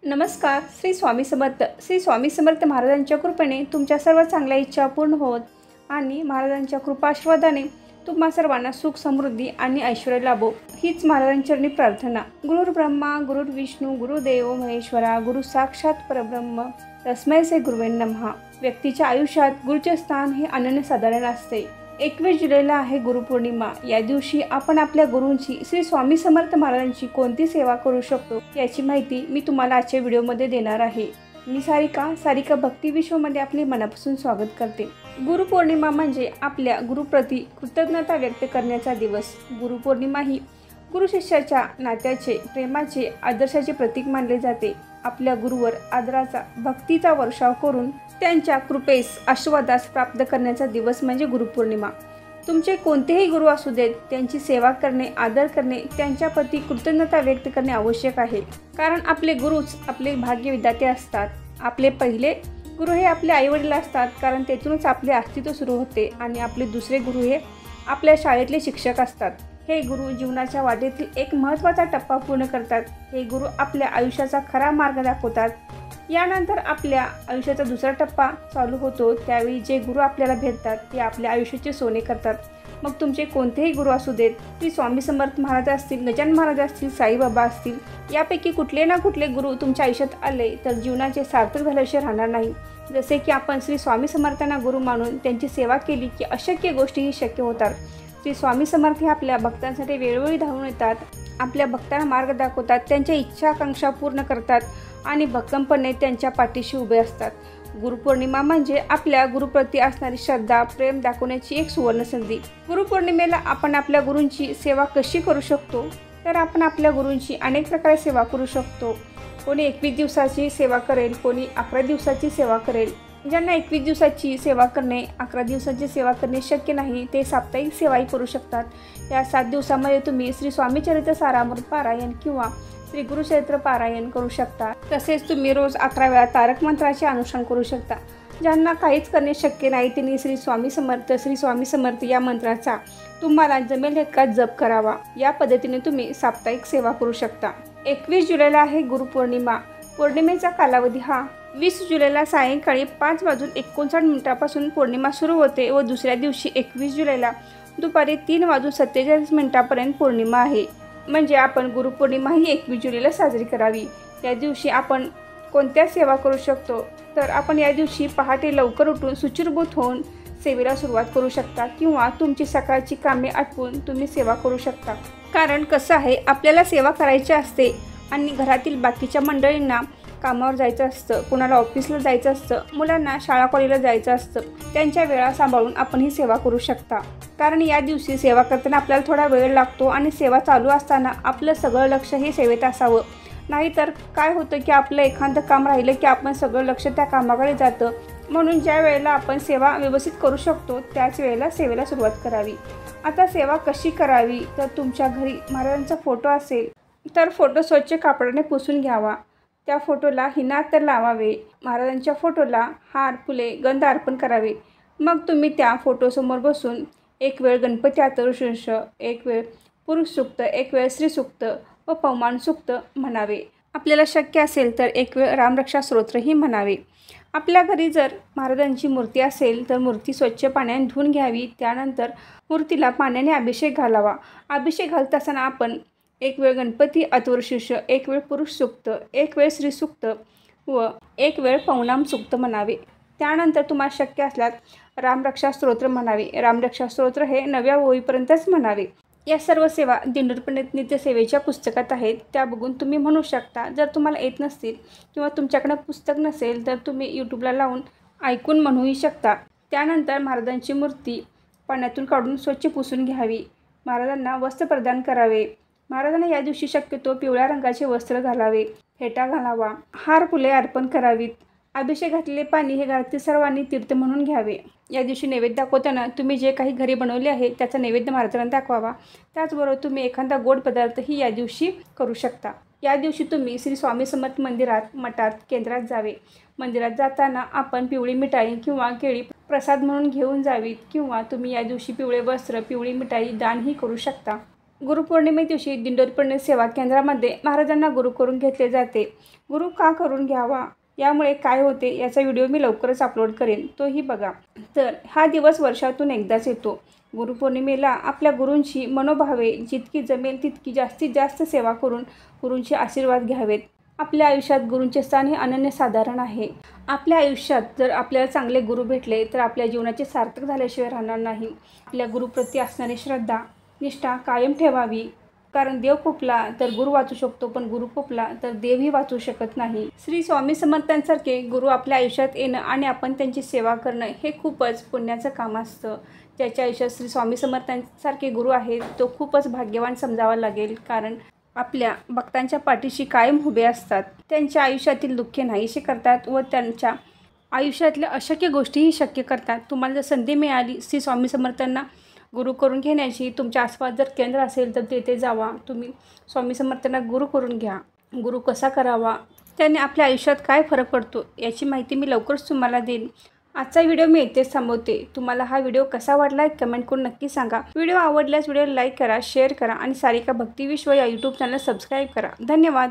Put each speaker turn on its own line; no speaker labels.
नमस्कार. श्री स्वामी समर्थ. श्री स्वामी समर्थ महाराजांच्या कृपेने तुमच्या सर्व चांगल्या इच्छा पूर्ण होत आणि महाराजांच्या कृपाआशीर्वादाने तुम्हा सर्वांना सुख समृद्धी आणि ऐश्वर्य लाभो हीच महाराजांचरणी प्रार्थना. गुरुर् ब्रह्मा गुरुर्विष्णू गुरुदेव महेश्वरा गुरु साक्षात परब्रह्म तस्मै श्री गुरुवे नमः. व्यक्तीच्या आयुष्यात गुरुचे स्थान हे अनन्यसाधारण असते. 21 जुलैला आहे गुरुपौर्णिमा. या दिवशी आपण आपल्या गुरूंची श्री स्वामी समर्थ महाराजांची कोणती सेवा करू शकतो याची माहिती मी तुम्हाला आजच्या व्हिडिओमध्ये देणार आहे. मी सारिका भक्ती विश्वमध्ये आपले मनापासून स्वागत करते. गुरुपौर्णिमा म्हणजे आपल्या गुरुप्रती कृतज्ञता व्यक्त करण्याचा दिवस. गुरुपौर्णिमा ही गुरु शिष्याच्या नात्याचे, प्रेमाचे, आदर्शाचे प्रतीक मानले जाते. आपल्या गुरुवर आदराचा, भक्तीचा वर्षाव करून त्यांच्या कृपेस, आशीर्वादास प्राप्त करण्याचा दिवस म्हणजे गुरुपौर्णिमा. तुमचे कोणतेही गुरु असू देत, त्यांची सेवा करणे, आदर करणे, त्यांच्याप्रती कृतज्ञता व्यक्त करणे आवश्यक आहे. कारण आपले गुरुच आपले भाग्य विधाते असतात. आपले पहिले गुरु हे आपले आईवडील असतात, कारण तेथूनच आपले अस्तित्व सुरू होते. आणि आपले दुसरे गुरु हे आपल्या शाळेतले शिक्षक असतात. हे गुरु जीवनाच्या वाटेतील एक महत्त्वाचा टप्पा पूर्ण करतात. हे गुरु आपल्या आयुष्याचा खरा मार्ग दाखवतात. यानंतर आपल्या आयुष्याचा दुसरा टप्पा चालू होतो. त्यावेळी जे गुरु आपल्याला भेटतात ते आपल्या आयुष्याचे सोने करतात. मग तुमचे कोणतेही गुरु असू देत, श्री स्वामी समर्थ महाराज असतील, गजानन महाराज असतील, साईबाबा असतील, यापैकी कुठले ना कुठले गुरु तुमच्या आयुष्यात आले तर जीवनाचे सार्थक झाल्याशिवाय राहणार नाही. जसे की आपण श्री स्वामी समर्थांना गुरु मानून त्यांची सेवा केली की अशक्य गोष्टीही शक्य होतात. श्री स्वामी समर्थ हे आपल्या भक्तांसाठी वेळोवेळी धावून येतात. आपल्या भक्तांना मार्ग दाखवतात, त्यांच्या इच्छा आकांक्षा पूर्ण करतात आणि भक्कमपणे त्यांच्या पाठीशी उभे असतात. गुरुपौर्णिमा म्हणजे आपल्या गुरुप्रती असणारी श्रद्धा, प्रेम दाखवण्याची एक सुवर्ण संधी. गुरुपौर्णिमेला आपण आपल्या गुरूंची सेवा कशी करू शकतो तर आपण आपल्या गुरूंची अनेक प्रकारे सेवा करू शकतो. कोणी 21 दिवसाची सेवा करेल, कोणी 11 दिवसाची सेवा करेल. ज्यांना 21 दिवसाची सेवा करणे, 11 दिवसाची सेवा करणे शक्य नाही ते साप्ताहिक सेवाही करू शकतात. या 7 दिवसामध्ये तुम्ही श्री स्वामी चरित्र सारामृत पारायण किंवा श्री गुरुचरित्र पारायण करू शकता. तसेच तुम्ही रोज 11 वेळा तारक मंत्राचे अनुष्ठान करू शकता. ज्यांना काहीच करणे शक्य नाही त्यांनी श्री स्वामी समर्थ या मंत्राचा तुम्हाला जमेल इतका जप करावा. या पद्धतीने तुम्ही साप्ताहिक सेवा करू शकता. 21 जुलैला आहे गुरुपौर्णिमा. पौर्णिमेचा कालावधी हा 20 जुलैला सायंकाळी 5:59 पौर्णिमा सुरू होते व दुसऱ्या दिवशी 21 जुलैला दुपारी 3:47 पौर्णिमा आहे. म्हणजे आपण गुरुपौर्णिमा ही 21 जुलैला साजरी करावी. या दिवशी आपण कोणत्या सेवा करू शकतो तर आपण या दिवशी पहाटे लवकर उठून शुचिर्भूत होऊन सेवेला सुरुवात करू शकता किंवा तुमची सकाळची कामे आटपून तुम्ही सेवा करू शकता. कारण कसं आहे, आपल्याला सेवा करायची असते आणि घरातील बाकीच्या मंडळींना कामावर जायचं असतं, कुणाला ऑफिसला जायचं असतं, मुलांना शाळा कॉलेजला जायचं असतं. त्यांच्या वेळा सांभाळून आपण ही सेवा करू शकता. कारण या दिवशी सेवा करताना आपल्याला थोडा वेळ लागतो आणि सेवा चालू असताना आपलं सगळं लक्ष हे सेवेत असावं. नाहीतर काय होतं की आपलं एखादं काम राहिलं की आपण सगळं लक्ष त्या कामाकडे जातं. म्हणून ज्या वेळेला आपण सेवा व्यवस्थित करू शकतो त्याच वेळेला सेवेला सुरुवात करावी. आता सेवा कशी करावी तर तुमच्या घरी महाराजांचा फोटो असेल तर फोटो स्वच्छ कापडाने पुसून घ्यावा. त्या फोटोला हिना अत्तर लावावे. महाराजांच्या फोटोला हार, फुले, गंध अर्पण करावे. मग तुम्ही त्या फोटोसमोर बसून एक वेळ गणपती अथर्वशीर्ष, एक वेळ पुरुष सूक्त, एक वेळ श्री सूक्त व पवमान सूक्त म्हणावे. आपल्याला शक्य असेल तर एक वेळ रामरक्षा स्तोत्रही म्हणावे. आपल्या घरी जर महाराजांची मूर्ती असेल तर मूर्ती स्वच्छ पाण्याने धुवून घ्यावी. त्यानंतर मूर्तीला पाण्याने अभिषेक घालावा. अभिषेक घालत असताना आपण एक वेळ गणपती अथर्वशीर्ष, एक वेळ पुरुष सूक्त, एक वेळ श्री सूक्त व एक वेळ पवनाम सूक्त म्हणावे. त्यानंतर तुम्हाला शक्य असल्यास रामरक्षा स्तोत्र म्हणावे. रामरक्षा स्तोत्र हे 9व्या ओळीपर्यंतच म्हणावे. या सर्व सेवा दिंडोरी पंडित नित्यसेवेच्या पुस्तकात आहेत, त्या बघून तुम्ही म्हणू शकता. जर तुम्हाला येत नसतील किंवा तुमच्याकडं पुस्तक नसेल तर तुम्ही यूट्यूबला लावून ऐकून म्हणूही शकता. त्यानंतर महाराजांची मूर्ती पाण्यातून काढून स्वच्छ पुसून घ्यावी. महाराजांना वस्त्र प्रदान करावे. महाराजांना या दिवशी शक्यतो पिवळ्या रंगाचे वस्त्र घालावे, फेटा घालावा, हार, फुले अर्पण करावीत. अभिषेक घातलेले पाणी हे घरातील सर्वांनी तीर्थ म्हणून घ्यावे. या दिवशी नैवेद्य दाखवताना तुम्ही जे काही घरी बनवले आहे त्याचा नैवेद्य महाराजांना दाखवावा. त्याचबरोबर तुम्ही एखादा गोड पदार्थही या दिवशी करू शकता. या दिवशी तुम्ही श्री स्वामी समर्थ मंदिरात, मठात, केंद्रात जावे. मंदिरात जाताना आपण पिवळी मिठाई किंवा केळी प्रसाद म्हणून घेऊन जावीत किंवा तुम्ही या दिवशी पिवळे वस्त्र, पिवळी मिठाई दानही करू शकता. गुरुपौर्णिमे दिवशी दिंडोरीपणे सेवा केंद्रामध्ये महाराजांना गुरु करून घेतले जाते. गुरु का करून घ्यावा, यामुळे काय होते याचा व्हिडिओ मी लवकरच अपलोड करेन, तोही बघा. तर हा दिवस वर्षातून एकदाच येतो. गुरुपौर्णिमेला आपल्या गुरूंची मनोभावे जितकी जमेल तितकी जास्तीत जास्त सेवा करून गुरूंचे आशीर्वाद घ्यावेत. आपल्या आयुष्यात गुरूंचे स्थान हे अनन्यसाधारण आहे. आपल्या आयुष्यात जर आपल्याला चांगले गुरु भेटले तर आपल्या जीवनाचे सार्थक झाल्याशिवाय राहणार नाही. आपल्या गुरुप्रती असणारी श्रद्धा निष्ठा कायम ठेवावी, कारण देव कोपला तर गुरु वाचू शकतो, पण गुरु कोपला तर देवही वाचू शकत नाही. श्री स्वामी समर्थांसारखे गुरु आपल्या आयुष्यात येणं आणि आपण त्यांची सेवा करणं हे खूपच पुण्याचं काम असतं. ज्याच्या आयुष्यात श्री स्वामी समर्थांसारखे गुरु आहेत तो खूपच भाग्यवान समजावा लागेल, कारण आपल्या भक्तांच्या पाठीशी कायम उभे असतात. त्यांच्या आयुष्यातील दुःखे नाहीसे करतात व त्यांच्या आयुष्यातल्या अशक्य गोष्टीही शक्य करतात. तुम्हाला जर संधी मिळाली श्री स्वामी समर्थांना गुरु करून घेण्याची, तुमच्या आसपास जर केंद्र असेल तर तेथे जावा. तुम्ही स्वामी समर्थांना गुरु करून घ्या. गुरु कसा करावा, त्याने आपल्या आयुष्यात काय फरक पडतो याची माहिती मी लवकरच तुम्हाला देईन. आजचा व्हिडिओ मी इथेच थांबवते. तुम्हाला हा व्हिडिओ कसा वाटला कमेंट करून नक्की सांगा. व्हिडिओ आवडल्यास व्हिडिओला लाईक करा, शेअर करा आणि सारिका भक्ती विश्व या यूट्यूब चॅनल सबस्क्राईब करा. धन्यवाद.